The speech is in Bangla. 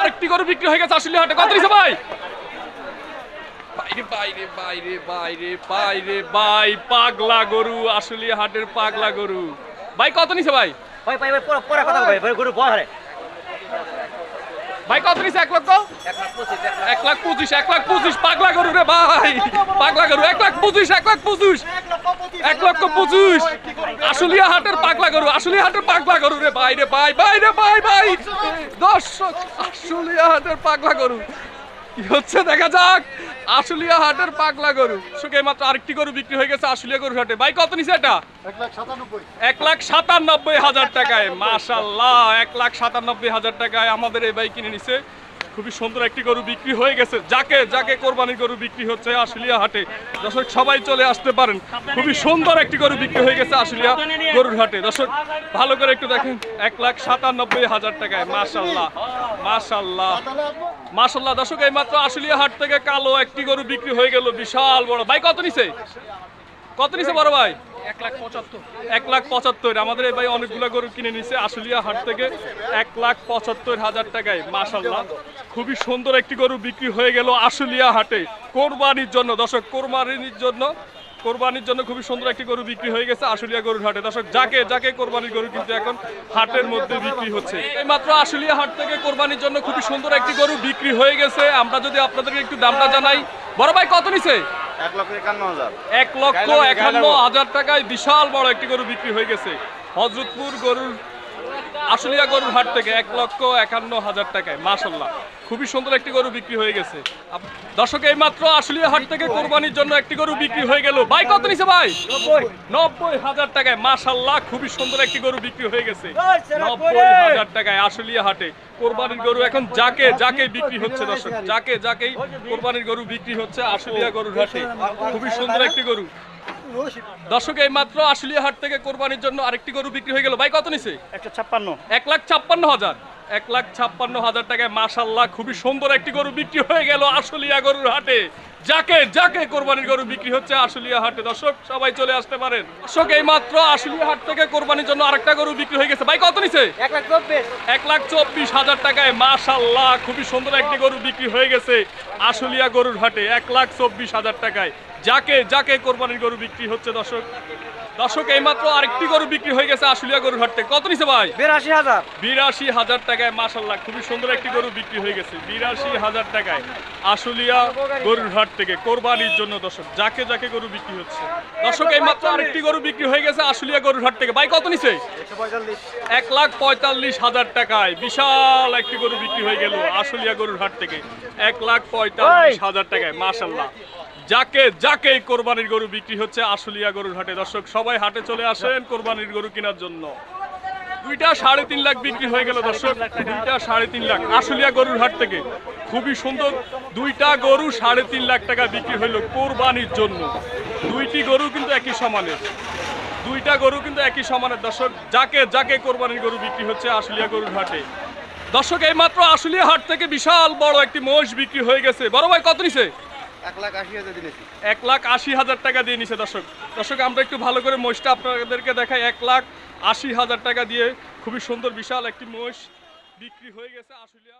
আরেকটি গরু বিক্রি হয়ে গেছে আশুলিয়া হাটে। কত নিছে ভাই? বাইরে বাইরে বাইরে বাইরে বাইরে ভাই, পাগলা গরু, আশুলিয়া হাটের পাগলা গরু। ভাই কত নিছে ভাই? ভাই ভাই ভাই পরে কথা ভাই ভাই গরু বয় হারে ভাই কত নিছে? 1 লক্ষ 1,25,000 1,25,000 পাগলা গরু রে ভাই, পাগলা গরু 1,25,000 1,25,000 আশুলিয়া হাটের পাগলা গরু, আশুলিয়া হাটের পাগলা গরু রে ভাই রে ভাই, ভাই রে ভাই ভাই দর্শক, আশুলিয়া হাটের পাগলা গরু কি হচ্ছে দেখা যাক। আশুলিয়া হাটের পাগলা গরু সুকে মাত্র আরেকটি গরু বিক্রি হয়ে গেছে আশুলিয়া গরু হাটে। ভাই কত নিছে এটা? 1,97,000 টাকায়। মাশাআল্লাহ, 1,97,000 টাকায় আমাদের এই ভাই কিনে নিছে। খুবই সুন্দর একটি গরু বিক্রি হয়ে গেছে। যাকে যাকে কোরবানির গরু বিক্রি হচ্ছে আশুলিয়া হাটে, দর্শক সবাই চলে আসতে পারেন। খুবই সুন্দর একটি গরু বিক্রি হয়ে গেছে আশুলিয়া গরুর হাটে। দর্শক ভালো করে একটু দেখেন, 1,97,000 টাকায়। মাশাআল্লাহ মাশাআল্লাহ মাশাআল্লাহ। দর্শক এই মাত্র আশুলিয়া হাট থেকে কালো একটি গরু বিক্রি হয়ে গেল, বিশাল বড়। ভাই কত নিছে? কত নিছে বড় ভাই? 1,75,000। আমাদের এই ভাই অনেকগুলো গরু কিনে নিছে আশুলিয়া হাট থেকে 1,75,000 টাকায়। মাশাআল্লাহ, খুবই সুন্দর একটি গরু বিক্রি হয়ে গেল আশুলিয়া হাটে কোরবানির জন্য। দর্শক কোরবানির জন্য খুবই সুন্দর একটি গরু বিক্রি হয়ে গেছে আশুলিয়া গরুর হাটে। দর্শক যাকে যাকে কোরবানির গরু কিন্তু এখন হাটের মধ্যে বিক্রি হচ্ছে। এই মাত্র আশুলিয়া হাট থেকে কোরবানির জন্য খুবই সুন্দর একটি গরু বিক্রি হয়ে গেছে। আমরা যদি আপনাদেরকে একটু দামটা জানাই, বড় ভাই কত নিছে? 1,51,000 টাকায় বিশাল বড় একটি গরু বিক্রি হয়ে গেছে হযরতপুর গরুর আশুলিয়া গরুর হাট থেকে 1,51,000 টাকায়। মাশাআল্লাহ, খুবই সুন্দর একটি গরু বিক্রি হয়ে গেছে। দর্শক এই মাত্র আশুলিয়া হাট থেকে কোরবানির জন্য একটি গরু বিক্রি হয়ে গেল। ভাই কত নিছে ভাই? 90,000 টাকায়। মাশাআল্লাহ, খুবই সুন্দর একটি গরু বিক্রি হয়ে গেছে 90,000 টাকায় আশুলিয়া হাটে। কোরবানির গরু এখন যাকে যাকে বিক্রি হচ্ছে দর্শক, যাকে যাকেই কোরবানির গরু বিক্রি হচ্ছে আশুলিয়া গরুর হাটে। খুবই সুন্দর একটি গরু। দর্শক এই মাত্র আশুলিয়া হাট থেকে কোরবানির জন্য আরেকটি গরু বিক্রি হয়ে গেল। ভাই কত নিছে? 1,56,000 1,56,000 টাকায়। মাশাআল্লাহ, খুবই সুন্দর একটি গরু বিক্রি হয়ে গেল আশুলিয়া গরুর হাটে। যাকে যাকে কোরবানির গরু বিক্রি হচ্ছে আশুলিয়া হাটে। দর্শক সবাই চলে আসতে পারেন। দর্শক এই মাত্র আশুলিয়া হাট থেকে কোরবানির জন্য আরেকটা গরু বিক্রি হয়ে গেছে। ভাই কত নিছে? 1,24,000 টাকায়। মাশাআল্লাহ, খুবই সুন্দর একটি গরু বিক্রি হয়ে গেছে আশুলিয়া গরুর হাটে 1,24,000 টাকায়। যাকে যাকে কোরবানির গরু বিক্রি হচ্ছে দর্শক এই মাত্র আরেকটি গরু বিক্রি হয়ে গেছে আশুলিয়া গরুর হাট থেকে। কত নিছে ভাই? 82,000 টাকায়। মাশাআল্লাহ, খুবই সুন্দর একটি গরু বিক্রি হয়ে গেছে 82,000 টাকায় আশুলিয়া গরুর হাট থেকে কোরবানির জন্য। দর্শক যাকে যাকে গরু বিক্রি হচ্ছে। দর্শক এই মাত্র আরেকটি গরু বিক্রি হয়ে গেছে আশুলিয়া গরুর হাট থেকে। ভাই কত নিছে? 1,45,000 টাকায়। বিশাল একটি গরু বিক্রি হয়ে গেল আশুলিয়া গরুর হাট থেকে 1,45,000 টাকায়। মাশাআল্লাহ, যাকে যাকে কোরবানির গরু বিক্রি হচ্ছে আশুলিয়া গরুর হাটে। দর্শক সবাই হাটে চলে আসেন কোরবানির গরু কেনার জন্য। দুইটা 3.5 লাখ বিক্রি হয়ে গেল দর্শক, দুইটা 3.5 লাখ আশুলিয়া গরুর হাট থেকে। খুবই সুন্দর দুইটা গরু 3.5 লাখ টাকা বিক্রি হইল কোরবানির জন্য। দুইটি গরু কিন্তু একই সমানের, দুইটা গরু কিন্তু একই সমানের। দর্শক যাকে যাকে কোরবানির গরু বিক্রি হচ্ছে আশুলিয়া গরুর হাটে। দর্শক এই মাত্র আশুলিয়া হাট থেকে বিশাল বড় একটি মহিষ বিক্রি হয়ে গেছে। বড় ভাই কত নিছে? 1,80,000 টাকা দিয়ে নিছে। দর্শক আমরা একটু ভালো করে মহিষটা আপনাদেরকে দেখাই। 1,80,000 টাকা দিয়ে খুবই সুন্দর বিশাল একটি মহিষ বিক্রি হয়ে গেছে আশুলিয়া।